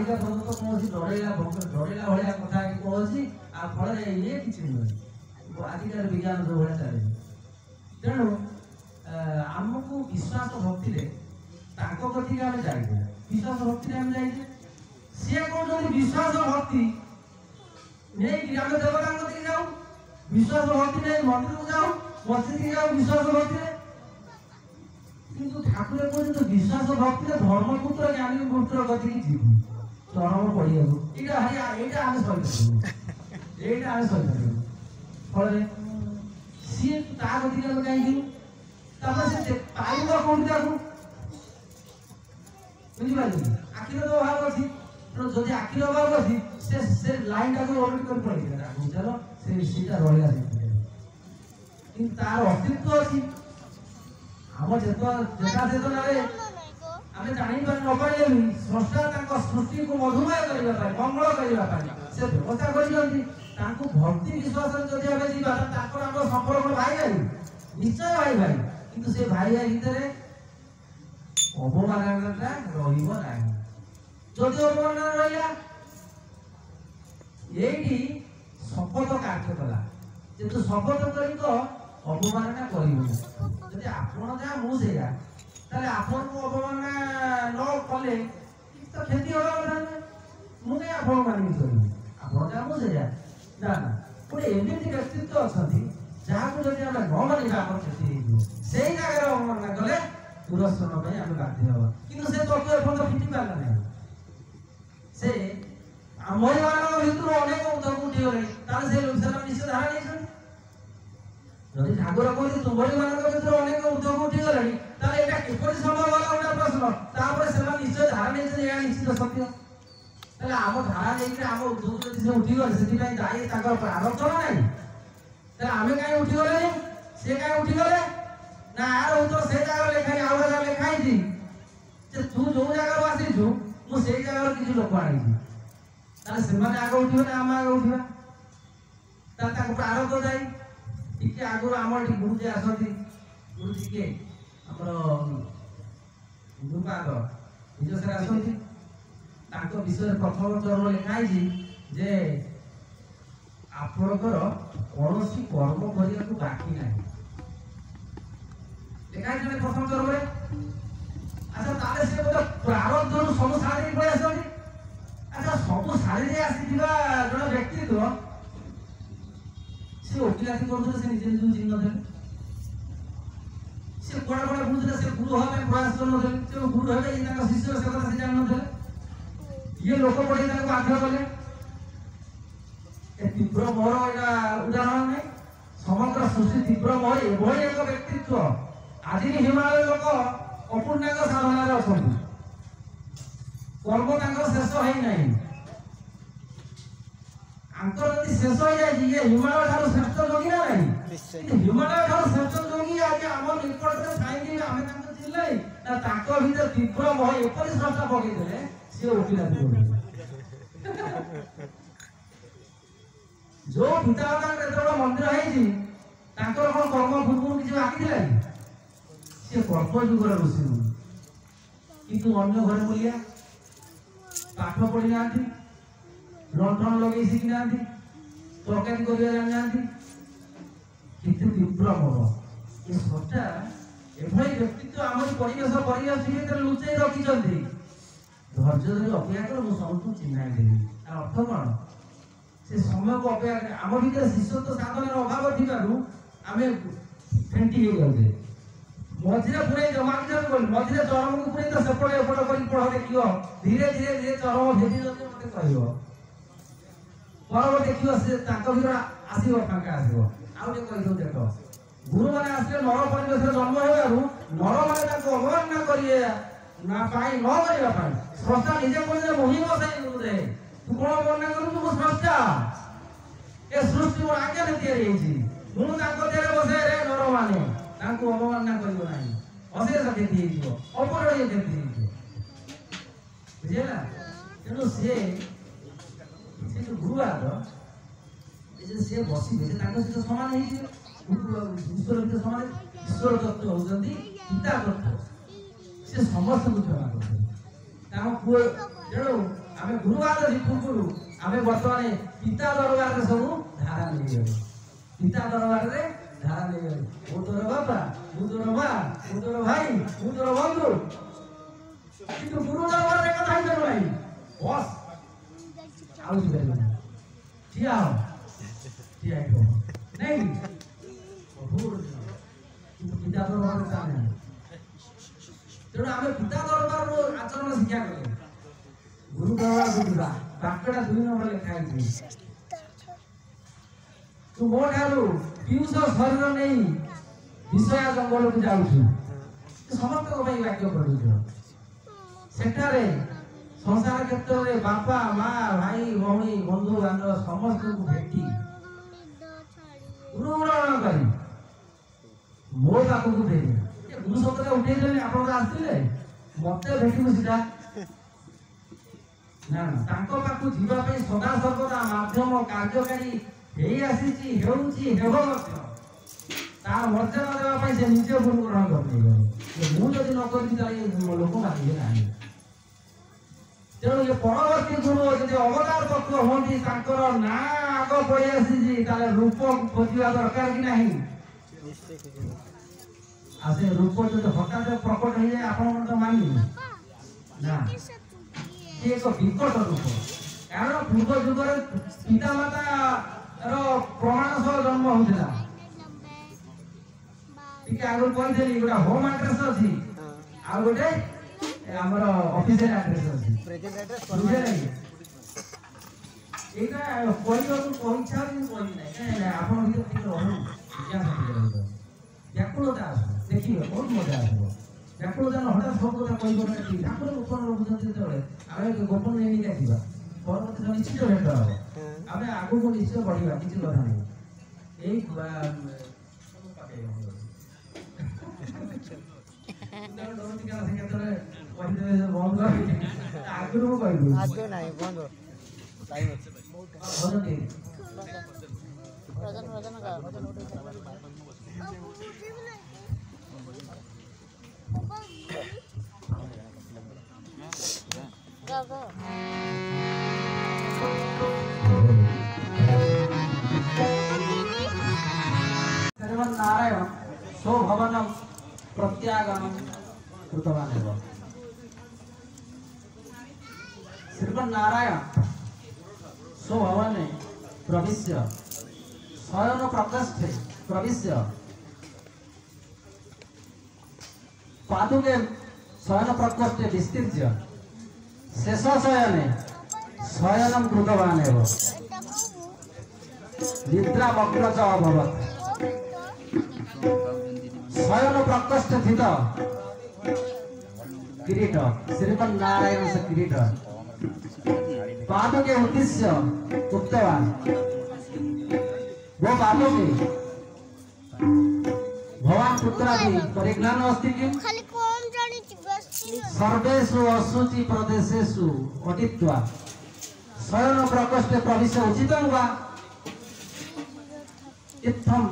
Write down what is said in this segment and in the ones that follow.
बालिका पर्यंत कौन डरेला भाया कथा कौन आ फल ये किसी नुहे आजिकल विज्ञान जो भाया चले तेणु आमको विश्वास भक्ति कथी आम जाइए विश्वास भक्ति आम जाइए सी कौन विश्वास भक्ति नहीं आम देवता कथी जाऊ विश्वास भक्ति नहीं मंदिर को जाऊ मस्जिद के जाऊ विश्वास भक्ति किंतु ठाकुर कहते विश्वास भक्ति धर्मपुत्र ज्ञानी पुत्र गति की जीव चरम पड़िया यहाँ आम सही आम सही फल सी ता गति कहीं से पाइब कौन बुझिपार आखिर तो अभाव अच्छी जदि आखिर अभाव अच्छी से लाइन टाक ओवरटेक कर पड़े चलो सीटा रहा कि तार अस्तित्व अच्छी आम जेता चेतना आम जापर न पारे भी स्रष्टा सृष्टि को मधुमय करने मंगल करने से व्यवस्था कर भक्ति विश्वास जदि आम जावा संपर्क भाई भाई निश्चय भाई भाई किंतु से भाई भाई भितर अवमानना रहा जदि अवमानना रहा ये शपथ कार्य कला जेतु शपथ कर अवमानना कर आपण जहाँ मुझे आपन को अवमानना न कले तो क्षति होगा मुझे आपण मानिक करी आप जहाँ मुझे ना गोटे एमती व्यक्तित्व अच्छा जहाँ को जब आम न मानिबा आम क्षति से जगह अवमानना कले पुरस्कार आम बाध्य हवा कि से तत्व एपर्त फिटी पारा ना से आमरी मान भर अनेक उद्धव उठीगले निश्चय धारा नहीं जदि ठाकुर कहते तुम्हारी मान भर अनेक उद्धव उठीगले यहाँ किपर संभव है गोटे प्रश्न से निश्चय धारा नहीं यहाँ निश्चित सत्य आम धारा नहीं आम उद्धव जब उठीगले से दायी प्रारब्ध ना आम कहीं उठीगले सी कहीं उठीगले ना यार उत्तर से जगह लेखाई आउ जगह लेखाई तू जो जगह आसीचु मुझे जगह किसी लोक आई से आगे उठे ना आम आगे उठा प्रारब्ध जाए टे आगुरी आम गुरुजी आसती गुरुजी किए गुरुपाद निजसर आसती विषय प्रथम चरण लिखाई जे आपणकर कौन कर्म करने को बाकी ना लिखाई प्रथम चरण में अच्छा ताले से बोले प्रारब्ध सब सारी पड़े आसती अच्छा सब सारी आसी जन व्यक्तित्व से ओकिलाती कर निजे निज चिन्ह थे से कड़ा कड़ा बुझे से गुरु हवा प्रयास कर गुरु हे शिष्य से कथा से जान न ये लोक पढ़े बाध्य कले तीव्र मोहर यहाँ उदाहरण नहीं समग्र सृष्टि तीव्र मोहर एभली एक व्यक्तित्व आज भी हिमालय लोक अपूर्णांग साधन अच्छा कर्म शेष है आंतर शेष हो जाए ये हिमालय ठार श्रेष्ठ योगी ना नहीं हिमालय ठार श्रेष्ठ योगी आज आम निकट में थाई आम चिन्ह ना भर तीव्र मोह एपरी श्रष्टा पकईदे सी ओकिलाती जो पितामाता जो मंदिर है कौन कर्म पूर्व किसी बाकी थे सी कल्प जुगर ऋषि किंतु अन्य घर बोलिया पाठ पढ़ी ना लंठन लगे शिखी ना तरकारी कर जानी ना कितु तीव्र मोह ये सटा एभली व्यक्तित्व आम परिवेश परिवेश लुचाई रखिंट धैर्य धरी अपेक्षा कर मुझे समस्त चिन्हाई देवी अर्थ कौन से समय को अपेक्षा आम भर शिष्यत्व साधन अभाव थी आम फेंटी गले मझे पुरे मझे चरम को पुरे तो सेपटे एपट कर पढ़ देख धीरे धीरे धीरे चरम भेटी मत कह परव देख से आसो फाँका आसो आगे कहीदे देख गुरु मैंने आसले नर परिवेश जन्म हो नर मैंने अवमानना करें न करने स्रष्टा निजे कहते मोहि बसाई गुरुदे तू कौन अवमानना करू तू स्रष्टा ए सृष्टि मोर आज्ञा मुझे बसाए रे नर मैंने अवमानना कर अशेष क्षति अपरिय क्षति बुझेगा तेणु सी जो गुरुवाद सी बसवे से सहित सामान ईश्वर भर सामान ईश्वर तत्व होती पिता तत्व सी समस्त को क्षमा करते पुओ तेणु आमे गुरुवार पूर्व आमे वर्तमान पिता दरबार रे सब धारा ले गए पिता दरबार रे धारा ले गए ओ तोर बापा ओ तोर मां ओ तोर भाई ओ तोर बंधु किंतु गुरु दरबार रे कथा ही भाई बस आउ जी ठिया हो नहीं पिता दरबार जाने तेणु आम पिता दरबार आचरण शिक्षा कले गुरु दरबार बुझा बाक्यटा 2 नंबर लिखा है तू मो ठारू पीयूष शरीर नहीं विषय जंगल को जाऊछु समस्त को वाक्य पढ़ु सेठारे संसार क्षेत्र में बापा माँ भाई भौणी बंधु बांधव समस्त को भेटी गुरु ग्रहण करी मो पाखक फेरी गुरु शब्द उठे आप मत भेटू सीधा ना पाखु जावाई सदा सर्वदा मध्यम कार्यकारी तार मर्यादा देवाई से निज गुरु ग्रहण कर मुझे न लोक मानिबे ना तेणु ये परवर्ती गुरु जो अवतार तत्व होती ना आग पड़े आसी रूप खोजा दरकार कि नहीं आसे रूप जो हठात प्रकट हो जाए आप मानि ना ये एक विकट रूप कारण पूर्व जुग पिता माता प्रमाण सह जन्म होता आगे कही गोटे होम एड्रेस अच्छी आ गोटे आमर ऑफिशियल एड्रेस अछि प्रेजेंट एड्रेस बुझे नहीं एका कोई को इच्छा नहीं कोई नहीं आपण भी ठीक रहू क्या समझ व्याकुलता देखिए बहुत मजा आसो व्याकुलता न हटा सब কথা कोई कोना ठीक ठाकुर ऊपर बुझंती तळे आमे गोपन नहीं निकासिबा परमत निश्चित भेट हो आमे आगु को निश्चित बढ़िबा किछि कथा नहीं एक आगे नहीं बंद टाइम वजन वजन का वजन श्रीमन् नारायण सो भवनम प्रत्यागमन कृतवान् एव श्रीमन् नारायण सो भवने प्रविश्य शयन प्रकोष्ठे प्रविश्य पादुके शयन प्रकोष्ठे विस्तृत्य शेष शयने शयनं कृतवान् एव निद्रा मग्न च अभवत् शयन प्रकोष्ठ स्थित किरीट श्रीमन् नारायण से किरीट पादुके उद्देश्य उक्तवान् वो पादुके भवान् पुत्रादि परिज्ञान अस्ति किम् सर्वेषु अशुचि प्रदेशेषु अटित्वा शयन प्रकोष्ठे प्रविश्य उचितं वा इत्थं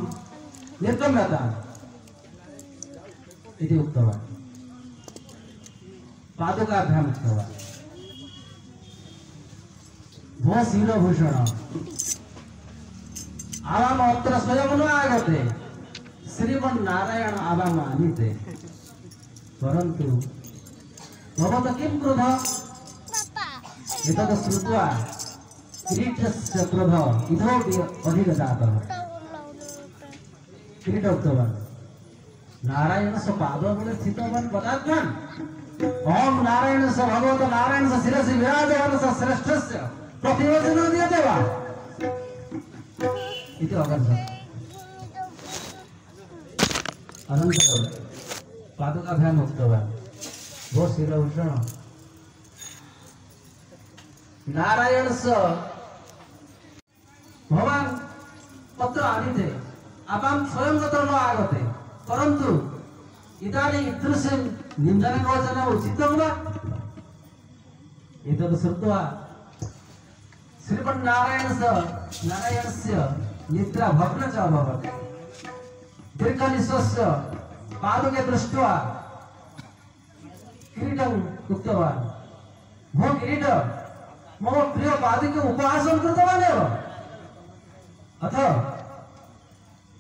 निर्गम्यता इति उक्तवान् पादुकाभ्याम् उक्तवान् भो शीलभूषण आवाम अत्र स्वयं न आगते श्रीमन् नारायण आवाम आनीते परन्तु भवतः किं क्रोध एतत् श्रुत्वा किरीटस्य क्रोध इतोपि अधिकः जातः किरीट उक्तवान् नारायण स पादोबले स्थितवान् पदात्मन् ओम नारायण स भगवत नारायण स शिरसि विराजमान स श्रेष्ठस्य प्रतिवचनं दीयते वा इति अवगतः अनन्तरं पादुकाभ्याम् उक्तवान् भो शीलभूषण नारायण स भवान् पत्र आनीते आपां स्वयं तत्र न आगते परन्तु इदानीं ईदृशं निन्दनवचनम् उचितं वा एतत् श्रुत्वा श्रीमन्नारायणस्य निद्रा भग्ना च अभवत् दीर्घनिश्वासस्य पादुके दृष्ट्वा किरीटम् उक्तवान् भो किरीट मम प्रिय पादी के उपहासन कृतवान अथ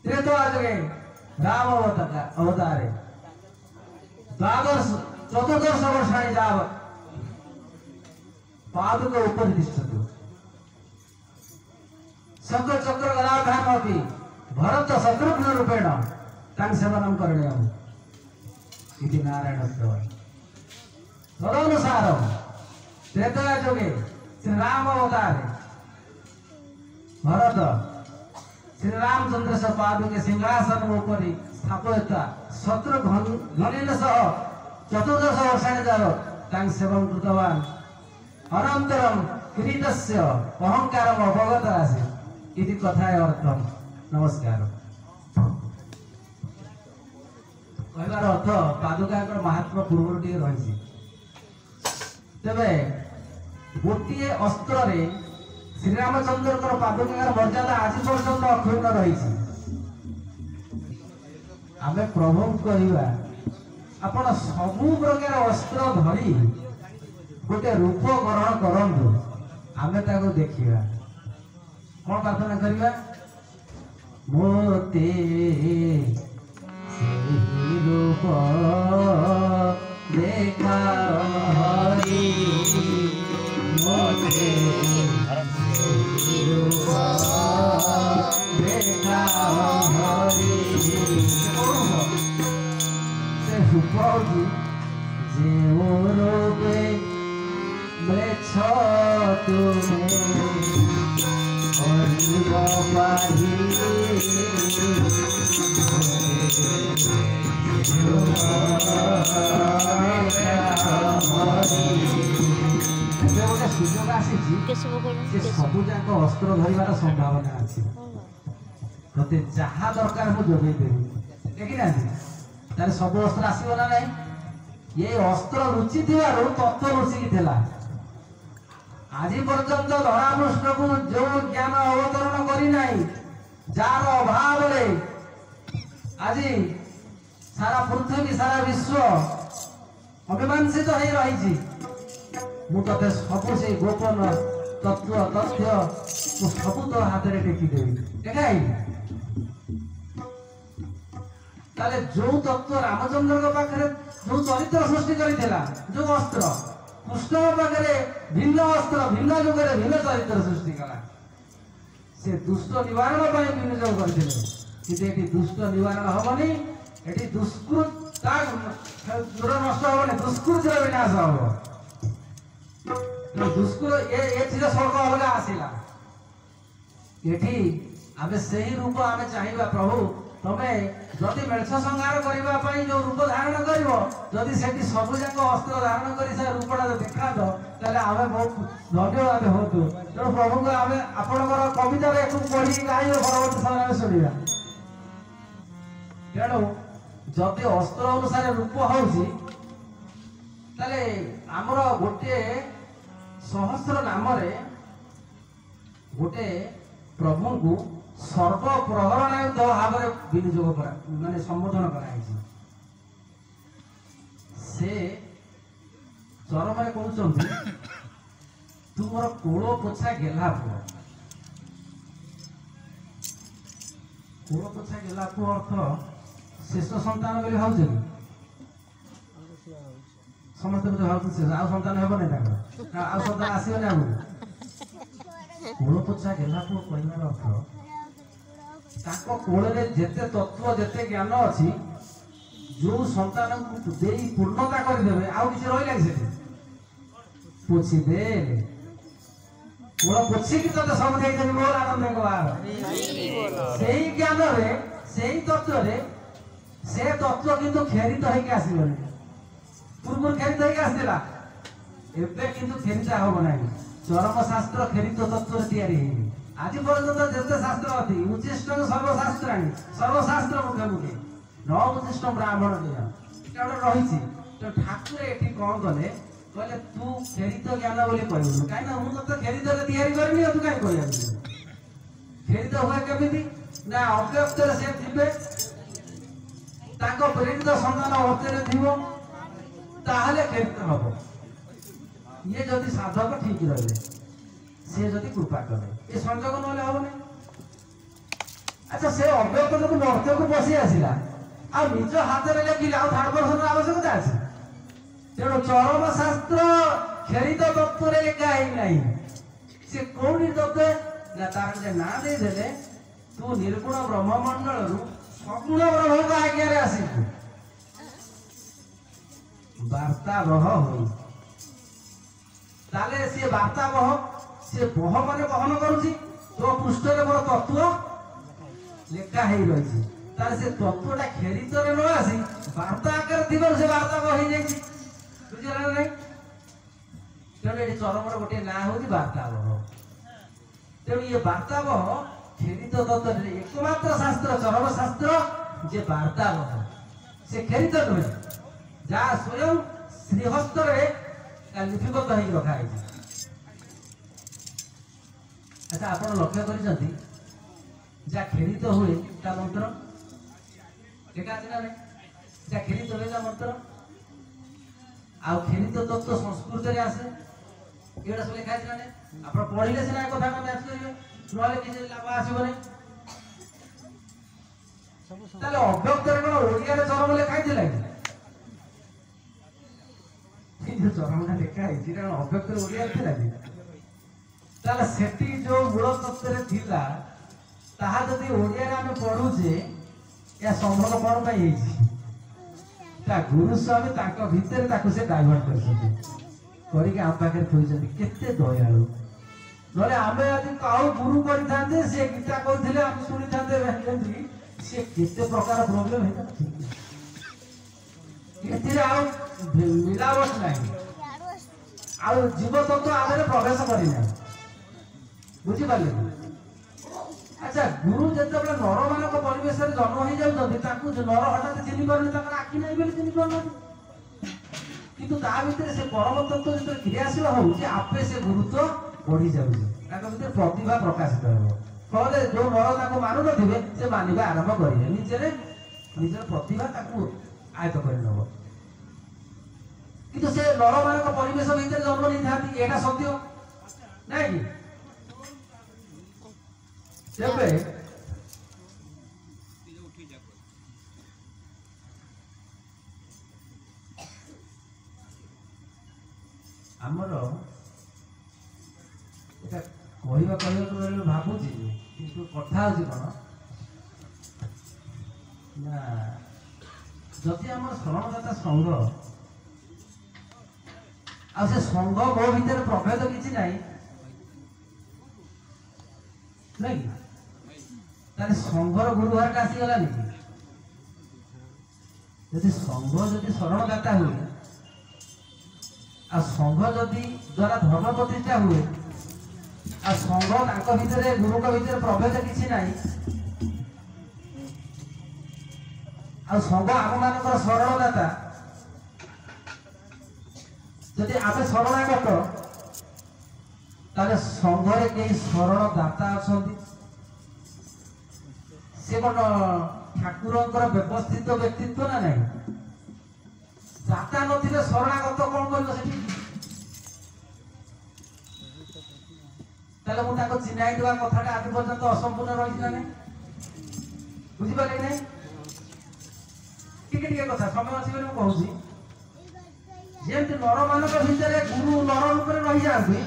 त्रेता जुगे राम अवतारे द्वादश चतुर्दश वर्षाणि यावत् पादुक उपरि तिष्ठतु शंख चक्र गदाभ्याम अपि भरत शत्रुघ्न रूपेण तां सेवनं करणीयम् इति नारायण उक्तवान्। तदनुसारं त्रेता युगे श्री राम अवतारे भरत श्री रामचंद्र से पादुके सिंहासन उपरि स्थापयित्वा शत्रुघ्नेन सह चतुर्दश वर्षाणि यावत् तां सेवनं कृतवान्। अनन्तरं किरीटस्य अहंकारम् अवगत आसीत् इति कथाय अर्थम। नमस्कार। कहबार अर्थ पादुका महात्मा पूर्व रही तेरे गोटे अस्त्र श्रीरामचंद्र पादुकार मर्यादा आज पर्यंत अक्षुण्ण रही। आम प्रभु कहवा आपण सबु प्रकार अस्त्र धरी गोटे रूप ग्रहण करंतु आम देखा कौन प्रार्थना करवा मोते रूप देखा हरि मोते रूप देखा हरि से रूप जे रूपे मृछ सुजोग आसी सबू जाक अस्त्र धरवार संभावना अच्छी ते जहाँ दरकार मुझे जोगेदेवी देखी ना सब अस्त्र आसो ना ना ये अस्त्र रुचि थी तत्व रुचिकी थिला आज पर्यंत धरापृष्ठ को जो ज्ञान अवतरण करना जार अभाव आज सारा पृथ्वी सारा विश्व अभिमांसित हो रही मुझे सबू से गोपन तत्व तथ्य सबू तो हाथ में टेकिदेवी देखाई जो तत्व रामचंद्र पाखे जो चरित्र सृष्टि करथिला जो अस्त्र कृष्ण पाखे भिन्न अस्त्र भिन्न जुगे भिन्न चरित्र सृष्टि कला से दुष्ट निवारण विनियोग करते दुष्ट निवारण हमनी ये दुष्कृत नष्ट हम दुष्कृतिर विनाश हम दुष्कृत ये स्वर्ग अलग आसला ये आम से रूप आम चाहिए प्रभु तमें जदि मेष संहार करने जो रूप धारण कर सबू जाक अस्त्र धारण कर रूपटा देखा आम बहुत धन्यवाद हूँ तेणु प्रभु आम आपंकर कविता पढ़ी कहीं परवर्त समय शुणा तेणु जदि अस्त्र अनुसार रूप होमर गोटे सहस्र नाम गोटे प्रभु को सर्वप्रहरणायुध भाव विनियोग माने संबोधन कराई से चरम कहते तुमर कोल पोछा गेला पुओ कोल पोछा गेला पुओ अर्थ शेष संतान बोली भाव समस्त भाव आउ संतान हे आउ संतान आसबनी आगु कोल पोछा गेला पुओ कहबार अर्थ कोल जेते तत्व जेते ज्ञान अच्छी जो संतान को दे पूर्णता करदे आउ किसी रहा पोछी दे कोल पोछी की तो सब देदेवी मोर आनंद से ज्ञान से तत्व से तत्व किंतु खेरित होके आसबनी पूर्व खेरित होके आसला एबे किंतु खेरिता हम ना चरम शास्त्र खेरित तत्व तैयारी आज पर्यटन जिते शास्त्र अच्छी उच्चिष्ट सर्वशास्त्राणी सर्वशास्त्र मुखे मुखे न उच्चिष्ट ब्राह्मण गोटे रही ठाकुर ये कौन कले कहले तू खेरित ज्ञान बोली कहूँ कहीं मुझे खेरित तैयारी करनी तू कहीं कह खेरित हुए केमी ना अव्यक्त से थे प्रेरित सन्तान अव्यक्त खेरित हम ये जदि साधक ठीक रहे সে যদি কৃপা করে এ সংযোগ নহলে হব না। আচ্ছা সে অব্যক্ত যদি মর্ত্যକୁ বসি আসিলা ଆଉ ନିଜ ହାତରେ ଲେଖିଲେ ଆଉ ଥାର୍ଡ ପର୍ସନର ଆବଶ୍ୟକତା ଅଛି। ତେଣୁ ଚରମ ଶାସ୍ତ୍ର ଖେଳିତ ତତ୍ତ୍ୱରେ ଲେଖା ହେଇନାହିଁ। ସେ କୋଉଠି ତତ୍ତ୍ୱ ନା ତାର ଯେ ନାଁ ଦେଇଦେଲେ ତୁ ନିର୍ଗୁଣ ବ୍ରହ୍ମମଣ୍ଡଳରୁ ସଗୁଣ ବ୍ରହ୍ମଙ୍କ ଆଜ୍ଞାରେ ଆସିବୁ ବାର୍ତ୍ତାବହ ହୋଇ। ତାହେଲେ ସିଏ ବାର୍ତ୍ତାବହ, ସିଏ ବହ ମାନେ ବହନ କରୁଛି, ତୋ ପୃଷ୍ଠରେ ମୋର ତତ୍ତ୍ୱ ଲେଖା ହେଇ ରହିଛି। ତାହେଲେ ସେ ତତ୍ତ୍ୱଟା ଖେଳିତରେ ନ ଆସି ବାର୍ତ୍ତା ଆକାରରେ ଥିବାରୁ ସେ ବାର୍ତ୍ତାବହ ହେଇଯାଇଛି। ବୁଝିଲା ନା ନାଇଁ? ତେଣୁ ଏଠି ଚରମର ଗୋଟିଏ ନାଁ ହଉଛି ବାର୍ତ୍ତାବହ। ତେଣୁ ଇଏ ବାର୍ତ୍ତାବହ ଖେଳିତ ତତ୍ତ୍ୱରେ ଏକମାତ୍ର ଶାସ୍ତ୍ର ଚରମ ଶାସ୍ତ୍ର ଯେ ବାର୍ତ୍ତାବହ, ସେ ଖେଳିତ ନୁହେଁ, ଯାହା ସ୍ୱୟଂ ଶ୍ରୀହସ୍ତରେ ଲିପିବଦ୍ଧ ହେଇକି ରଖା ହେଇଛି। ଆଚ୍ଛା ଆପଣ ଲକ୍ଷ୍ୟ କରିଛନ୍ତି ଯାହା ଖେଳିତ ହୁଏ ତା ମନ୍ତ୍ର ଲେଖା ଅଛି ନା ନାଇଁ? ଯାହା ଖେଳିତ ହୁଏ ତା ମନ୍ତ୍ର ଆଉ ଖେଳିତ ତତ୍ତ୍ୱ ସଂସ୍କୃତରେ ଆସେ, ଏଗୁଡ଼ା ସବୁ ଲେଖା ଅଛି ନା ନାଇଁ? ଆପଣ ପଢିଲେ ସିନା ଏ କଥାଟା ମ୍ୟାଚ୍ କରିବେ, ନହେଲେ କିଛି ଲାଭ ଆସିବନି। ତାହେଲେ ଅବ୍ୟକ୍ତରେ କଣ ଓଡ଼ିଆରେ ଚରମ ଲେଖା ହେଇଥିଲା କି? ଚରମଟା ଲେଖା ହେଇଛି କଣ ଅବ୍ୟକ୍ତରେ ଓଡ଼ିଆରେ ଥିଲା କି? ତାହେଲେ ସେଠି ଯୋଉ ମୂଳ ତତ୍ତ୍ୱରେ ଥିଲା ତାହା ଯଦି ଓଡ଼ିଆରେ ଆମେ ପଢୁଛେ, ଏହା ସମ୍ଭବ କଣ ପାଇଁ ହେଇଛି? ତା ଗୁରୁ ସ୍ୱାମୀ ତାଙ୍କ ଭିତରେ ତାକୁ ସେ ଡାଇଭର୍ଟ କରିଛନ୍ତି, କରିକି ଆମ ପାଖରେ ଥୋଇଛନ୍ତି। କେତେ ଦୟାଳୁ! ନହେଲେ ଆମେ ଆଜି କାଉ ଗୁରୁ କରିଥାନ୍ତେ, ସେ ଗୀତା କହୁଥିଲେ ଆମେ ଶୁଣିଥାନ୍ତେ, ସେ କେତେ ପ୍ରକାର ପ୍ରୋବ୍ଲେମ ହେଇଥାନ୍ତା। ଏଥିରେ ଆଉ ମିଳାବଟ ନାହିଁ, ଆଉ ଜୀବତତ୍ତ୍ୱ ଆଗରେ ପ୍ରବେଶ କରିନାହିଁ। ବୁଝିପାରିଲେ? ଆଚ୍ଛା ଗୁରୁ ଯେତେବେଳେ ନର ମାନଙ୍କ ପରିବେଶରେ ଜନ୍ମ ହେଇଯାଉଛନ୍ତି, ତାଙ୍କୁ ନର ହଠାତ୍ ଚିହ୍ନି ପାରୁନି, ତାଙ୍କର ଆଖି ନାହିଁ ବୋଲି ଚିହ୍ନି ପାରୁନାହାନ୍ତି। କିନ୍ତୁ ତା ଭିତରେ ସେ ପରମ ତତ୍ତ୍ୱ ଯେତେବେଳେ କ୍ରିୟାଶୀଳ ହଉଛି, ଆପେ ସେ ଗୁରୁତ୍ୱ ବଢି ଯାଉଛି, ତାଙ୍କ ଭିତରେ ପ୍ରତିଭା ପ୍ରକାଶିତ ହେବ। ଫଳରେ ଯୋଉ ନର ତାକୁ ମାନୁନଥିବେ ସେ ମାନିବା ଆରମ୍ଭ କରିବେ, ନିଜର ପ୍ରତିଭା ତାକୁ ଆୟତ କରିନେବ। କିନ୍ତୁ ସେ ନର ମାନଙ୍କ ପରିବେଶ ଭିତରେ ଜନ୍ମ ନେଇଥାନ୍ତି, ଏଇଟା ସତ୍ୟ ନାଇଁ କି? ତେବେ ଆମର এটা କହିବାକୁ ଭାବୁଛି, କିନ୍ତୁ କଥା ହଉଛି କଣ ନା ଯଦି ଆମର ଶରଣଦାତା ସଂଘ ଆଉ ସେ ସଂଘ ମୋ ଭିତରେ ପ୍ରଭେଦ କିଛି ନାହିଁ ନାଇଁ, ତାହେଲେ ସଂଘର ଗୁରୁଭାରଟା ଆସିଗଲାନି କି? ଯଦି ସଂଘ ଯଦି ଶରଣଦାତା ହୁଏ ଆଉ ସଂଘ ଯଦି ଦ୍ୱାରା ଧର୍ମ ପ୍ରତିଷ୍ଠା ହୁଏ ଆଉ ସଂଘ ତାଙ୍କ ଭିତରେ ଗୁରୁଙ୍କ ଭିତରେ ପ୍ରଭେଦ କିଛି ନାହିଁ, ଆଉ ସଂଘ ଆମମାନଙ୍କର ଶରଣଦାତା, ଯଦି ଆମେ ଶରଣାଗତ ତାହେଲେ ସଂଘରେ କେହି ଶରଣଦାତା ଅଛନ୍ତି? ସେ କଣ ଠାକୁରଙ୍କର ବ୍ୟବସ୍ଥିତ ବ୍ୟକ୍ତିତ୍ୱ ନା ନାହିଁ? ଦାତା ନଥିଲେ ଶରଣାଗତ କଣ କରିବ ସେଠି? ତାହେଲେ ମୁଁ ତାକୁ ଚିହ୍ନାଇଥିବା କଥାଟା ଆଜି ପର୍ଯ୍ୟନ୍ତ ଅସମ୍ପୂର୍ଣ୍ଣ ରହିଛି ନା ନାହିଁ? ବୁଝିପାରିଲେ କି ନାହିଁ? ଟିକେ ଟିକେ କଥା ସମୟ ଅଛି ବୋଲି ମୁଁ କହୁଛି। ଯେମିତି ନର ମାନଙ୍କ ଭିତରେ ଗୁରୁ ନର ରୂପରେ ରହିଯାଆନ୍ତି,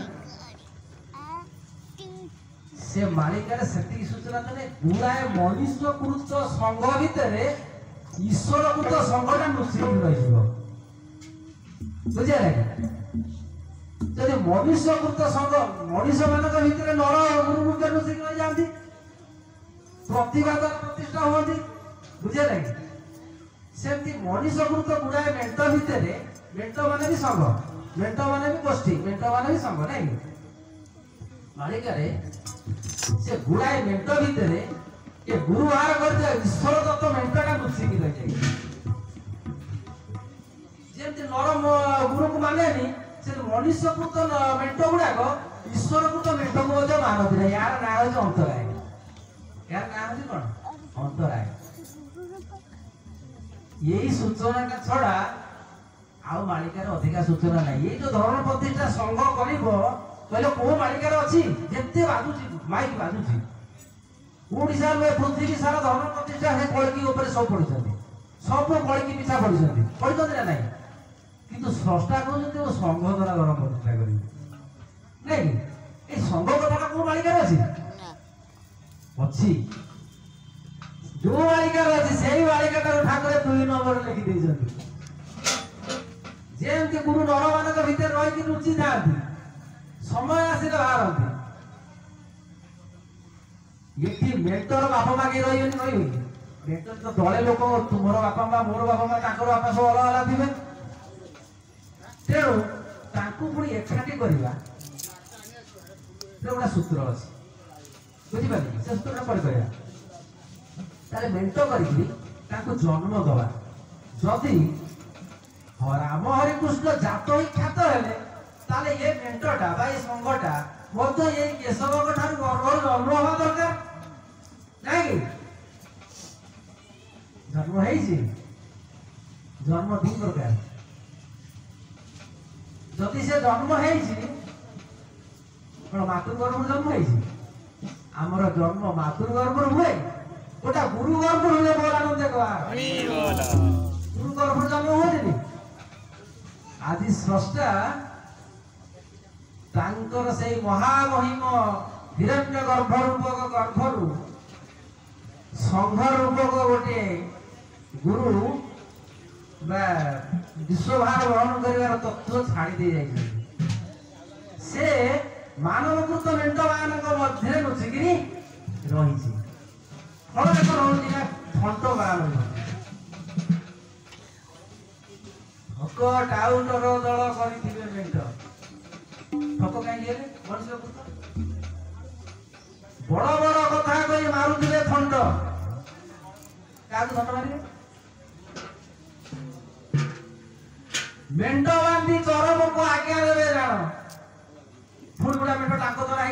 ସେ ମାଳିକାରେ ସେତିକି ସୂଚନା ଦେଲେ ଗୁଡ଼ାଏ ମନୁଷ୍ୟକୃତ ସଂଘ ଭିତରେ ଈଶ୍ୱରକୃତ ସଂଘଟା ଲୁଚିକି ରହିଯିବ। ବୁଝିଲେ? ଯଦି ମନୁଷ୍ୟକୃତ ସଂଘ ମଣିଷ ମାନଙ୍କ ଭିତରେ ନର ଗୁରୁ ରୂପେ ଲୁଚିକି ରହିଯାଆନ୍ତି, ପ୍ରତିଭା ଦ୍ୱାରା ପ୍ରତିଷ୍ଠା ହୁଅନ୍ତି। ବୁଝିଲେ? ସେମିତି ମଣିଷକୃତ ଗୁଡ଼ାଏ ମେଣ୍ଟ ଭିତରେ, ମେଣ୍ଟ ମାନେ ବି ସଂଘ, ମେଣ୍ଟ ମାନେ ବି ଗୋଷ୍ଠୀ, ମେଣ୍ଟ ମାନେ ବି ସଂଘ ନାଇଁ, ମାଳିକାରେ ସେ ଗୁଡ଼ାଏ ମେଣ୍ଟ ଭିତରେ ଏ ଗୁରୁ ବାହାର କରିଥିବା ଈଶ୍ୱର ଦତ୍ତ ମେଣ୍ଟଟା ଲୁଚିକି ରହିଯାଇଛି। ଯେମିତି ନର ଗୁରୁକୁ ମାନେନି, ସେ ମନୁଷ୍ୟକୃତ ମେଣ୍ଟ ଗୁଡାକ ଈଶ୍ୱରକୃତ ମେଣ୍ଟକୁ ମଧ୍ୟ ମାନନ୍ତି ନାହିଁ। ଏହାର ନାଁ ହେଉଛି ଅନ୍ତରାୟ। ଏହାର ନାଁ ହେଉଛି କଣ? ଅନ୍ତରାୟ। ଏଇ ସୂଚନାଟା ଛଡା ଆଉ ମାଳିକାରେ ଅଧିକା ସୂଚନା ନାହିଁ। ଏଇ ଯୋଉ ଧର୍ମ ପ୍ରତିଷ୍ଠା ସଂଘ କରିବ, कहले को मालिकार अछि जेते बाजुची माइक बाजुची ओडिसा में पृथ्वी सारा धर्म प्रतिष्ठा है कलकी ऊपर सब पड़िछथि सब कलकी पिछा पड़िछथि पड़िछथि ना नहीं किंतु स्रष्टा कहउछथि ओ संघ द्वारा धर्म प्रतिष्ठा करिवे नहीं ए संघ कथा को मालिकार अछि अछि जो मालिकार अछि सेही मालिकार ठाकुर 2 नंबर लिखि दैछथि जेमति गुरु नरमानक भीतर रहि कि रुचि थांती समय आसिले बाहरती ये मेंटर बापा मागे रही मेंटर तो दले लोक तुमर बापा मा मोर बापा मा ताकर बापा सब अलग अलग थिबे तेणु तांकु पुणी एकाठी करवा गोटा सूत्र अच्छे बुझिपारे से सूत्र पढ़ ताले मेंट कर जन्म दवा जदि राम हरिकृष्ण जात ही ख्यात हेले ताले ये मेंटटा बा ये संघटा मध्य ये केशव ठार गर्भर जन्म हवा दरकार नहीं जन्म है जन्म 2 प्रकार जदि से जन्म है मातृगर्भ जन्म है आमर जन्म मातृगर्भ हुए गोटा गुरु गर्भ हुए बोलानंद गुरु गर्भ जन्म हुए आज स्रष्टा तांकर से महामहिम हिरण्य गर्भ रूपक गर्भरु संघ रूपक गोटे गुरु विश्वभार वहन कर तत्व छाड़ी दे जाए से मानवकृत मेंट मध्य लुचिकी रही फल देख रही फंट बाल ठक टाउटर दल कर मेंट ठक कहीं मनुष्य बड़ बड़ कथा कही मारुले फंड क्या फंड मारे मेंट बांधी चरम को आज्ञा देवे जान पुणी गोटा मेंट टाक द्वारा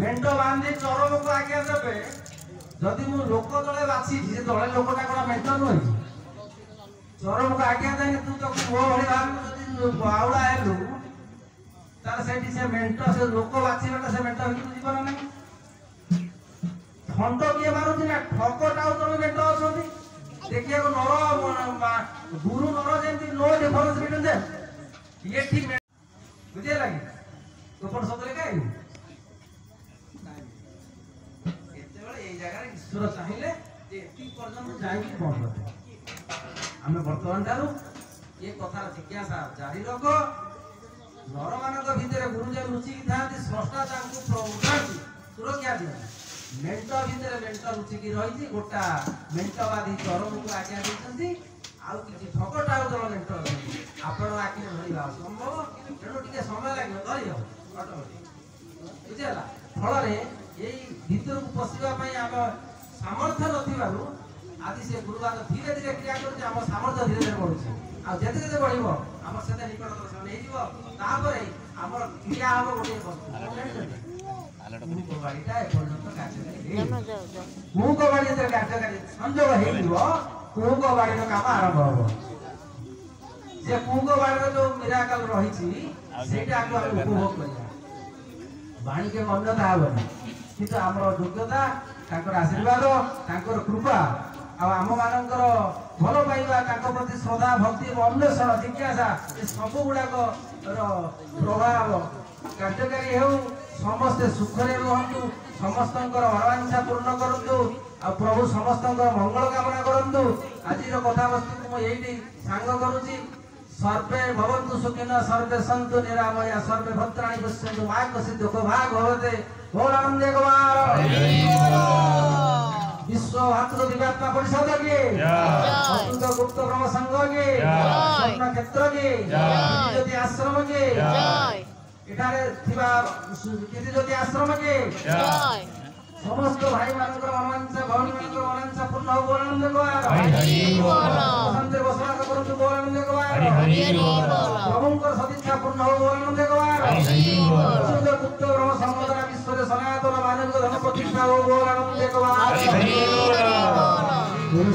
मेंट बांधी चरम को आज्ञा देवे जदि मु लोक दले बासी दले लोकटा कौन मेंट नुहे चरम को आज्ञा देने तू तो मो भाई भाव बाउड़ा हेलु तार सेठी से मेंट से लोक बाछीटा से मेंट हित जीवन नहीं फंट किए मारुची ना ठकटाऊ तुम मेंट अच्छी देखिए नर गुरु नर जमी नो डिफरेंस बिटवीन देम ये ठीक बुझे लगे तो कौन सतरे कहीं जगह ईश्वर चाहिए जाइए बंद करते आम बर्तमान ठार ये कथार जिज्ञासा जारी रख नर मान भितर गुरुजन लुचिकी था स्रष्टा उठाती सुरक्षा दिखती मेंट भितर मेंट लुचिकी रही गोटा मेंटवादी चरम को आज्ञा देते आउ कि ठकटा दल मेंट आपण आखिर धरवा संभव तेणु टे समय लगे धरी हम बुझेगा फल भीतर को पशिवाई आम सामर्थ्य नथिबारु आज से गुरुवार धीरे धीरे क्रिया कर सामर्थ्य धीरे धीरे बढ़ुଛି आ जेते जेते बढ़िबो आम सेते निकटतर से नहीं जीवो तापरे आमर क्रिया हम गोटे वस्तु बाड़ीटा एपर्यंत कार्यकारी मुख बाड़ी जेते कार्यकारी संजोग हे जीवो कुंग बाड़ीर काम आरंभ हो जे कुंग बाड़ीर जो मिराकल रही सेटा आगु हम उपभोग करिया वाणी के अन्यथा हेबनी किंतु आमर योग्यता तांकर आशीर्वाद तांकर कृपा आम मानकर भल पाइबा प्रति श्रद्धा भक्ति अन्वेषण जिज्ञासा ये सब गुड़ाक प्रभाव कार्यकारी हो समस्ते सुखरे रुहतु समस्त मनोवांछा पूर्ण करतु आ प्रभु समस्त मंगल कामना करतु आज कथावस्तु को ये सांग करुच्ची सर्वे भवन्तु सुखिनः सर्वे सन्तु निरामया सर्वे भद्राणि पश्यन्तु मा कश्चित् दुःखो भाग् भवते भोलानंद विश्व भातृ दिव्यात्मा परिषद के अतुत गुप्त ब्रह्म संघ के स्वर्ण क्षेत्र के ज्योति आश्रम के एठारे थिबा ज्योति आश्रम के समस्त भाई मानकर मनवांछा भौणी मानकर मनवांछा पूर्ण हो बोलानंद गवार हरि बोल संते बसवास करतु बोलानंद गवार हरि बोल प्रभुंकर सदिच्छा पूर्ण हो बोलानंद गवार हरि बोल शुद्ध गुप्त ब्रह्म संघ द्वारा विश्व रे सनातन मानव धर्म प्रतिष्ठा हो बोलानंद गवार हरि बोल